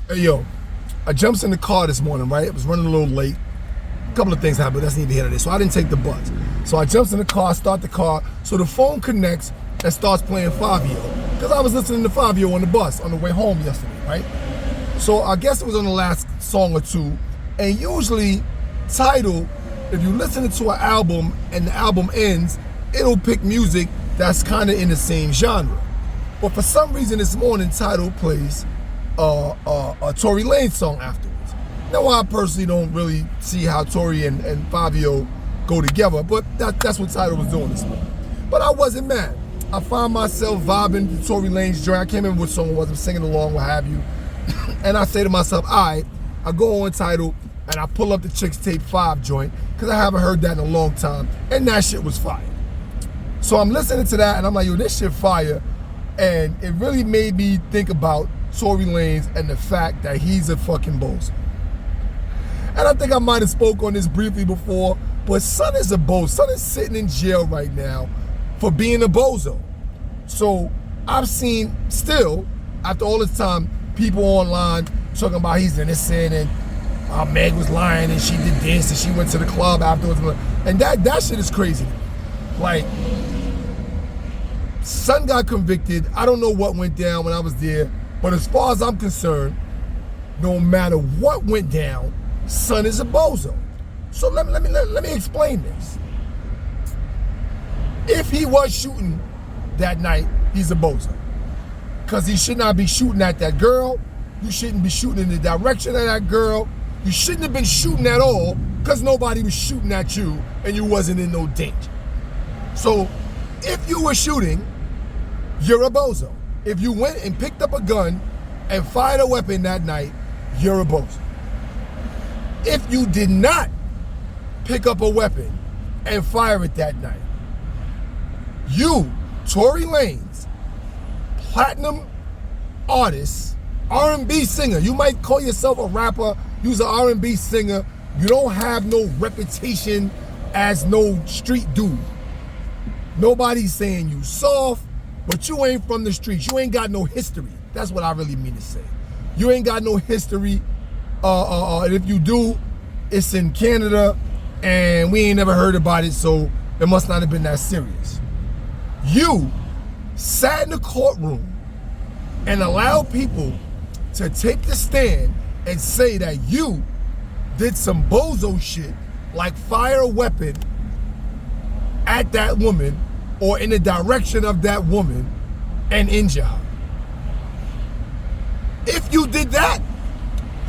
Hey, yo, I jumps in the car this morning, right? I was running a little late. A couple of things happened, that's neither here nor there. So I didn't take the bus. So I jumps in the car, start the car, so the phone connects and starts playing Fabio. Because I was listening to Fabio on the bus on the way home yesterday, right? So I guess it was on the last song or two. And usually, Tidal, if you listen to an album and the album ends, it'll pick music that's kind of in the same genre. But for some reason this morning, Tidal plays a Tory Lanez song afterwards. Now, I personally don't really see how Tory and Fabio go together, but that's what Tidal was doing this morning. But I wasn't mad. I found myself vibing to Tory Lanez joint. I came in with song was, I'm singing along, what have you. And I say to myself, all right, I go on Tidal and I pull up the Chicks Tape 5 joint, because I haven't heard that in a long time, and that shit was fire. So I'm listening to that and I'm like, yo, this shit fire. And it really made me think about Tory Lanez and the fact that he's a fucking bozo. And I think I might have spoke on this briefly before, but son is a bozo. Son is sitting in jail right now for being a bozo. So I've seen still, after all this time, people online talking about he's innocent and Meg was lying and she did this and she went to the club afterwards. And that shit is crazy. Like, son got convicted. I don't know what went down when I was there, but as far as I'm concerned, no matter what went down, son is a bozo. So let me explain this. If he was shooting that night, he's a bozo. Because he should not be shooting at that girl. You shouldn't be shooting in the direction of that girl. You shouldn't have been shooting at all, because nobody was shooting at you and you wasn't in no danger. So if you were shooting, you're a bozo. If you went and picked up a gun and fired a weapon that night, you're a bozo. If you did not pick up a weapon and fire it that night, you, Tory Lanez, platinum artist, R&B singer, you might call yourself a rapper, you're an R&B singer, you don't have no reputation as no street dude. Nobody's saying you soft, but you ain't from the streets. You ain't got no history. That's what I really mean to say. You ain't got no history. And if you do, it's in Canada, and we ain't never heard about it, so it must not have been that serious. You sat in the courtroom and allowed people to take the stand and say that you did some bozo shit, like fire a weapon at that woman or in the direction of that woman and injure her. If you did that,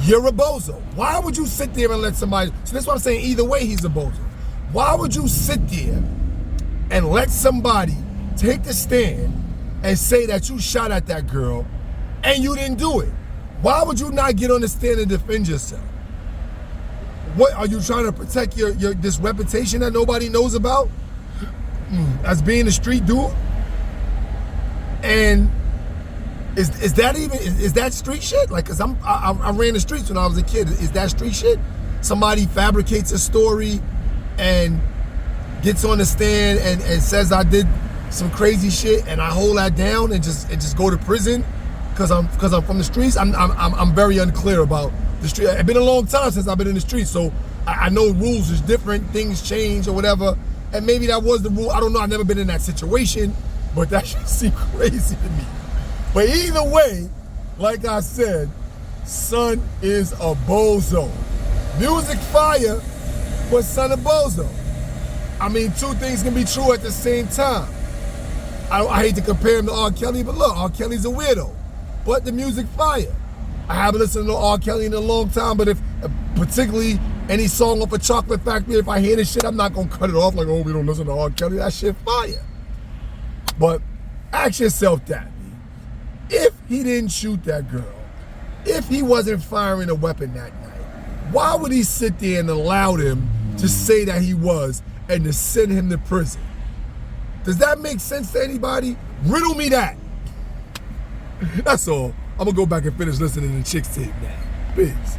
you're a bozo. Why would you sit there and let somebody, so that's why I'm saying either way he's a bozo. Why would you sit there and let somebody take the stand and say that you shot at that girl and you didn't do it? Why would you not get on the stand and defend yourself? What, are you trying to protect your this reputation that nobody knows about? As being a street dude? And is that street shit? Like, cause I ran the streets when I was a kid. Is that street shit? Somebody fabricates a story and gets on the stand and says I did some crazy shit and I hold that down and just go to prison because I'm from the streets. I'm very unclear about the street. It's been a long time since I've been in the streets, so I know rules is different, things change or whatever. And maybe that was the rule. I don't know. I've never been in that situation, but that should seem crazy to me. But either way, like I said, son is a bozo. Music fire, but son a bozo. I mean, two things can be true at the same time. I hate to compare him to R. Kelly, but look, R. Kelly's a weirdo. But the music fire. I haven't listened to R. Kelly in a long time, but if particularly any song off a Chocolate Factory, if I hear this shit, I'm not gonna cut it off like, oh, we don't listen to R. Kelly. That shit fire. But ask yourself that. If he didn't shoot that girl, if he wasn't firing a weapon that night, why would he sit there and allow them to say that he was and to send him to prison? Does that make sense to anybody? Riddle me that. That's all. I'm gonna go back and finish listening to Chicks Tape now. Peace.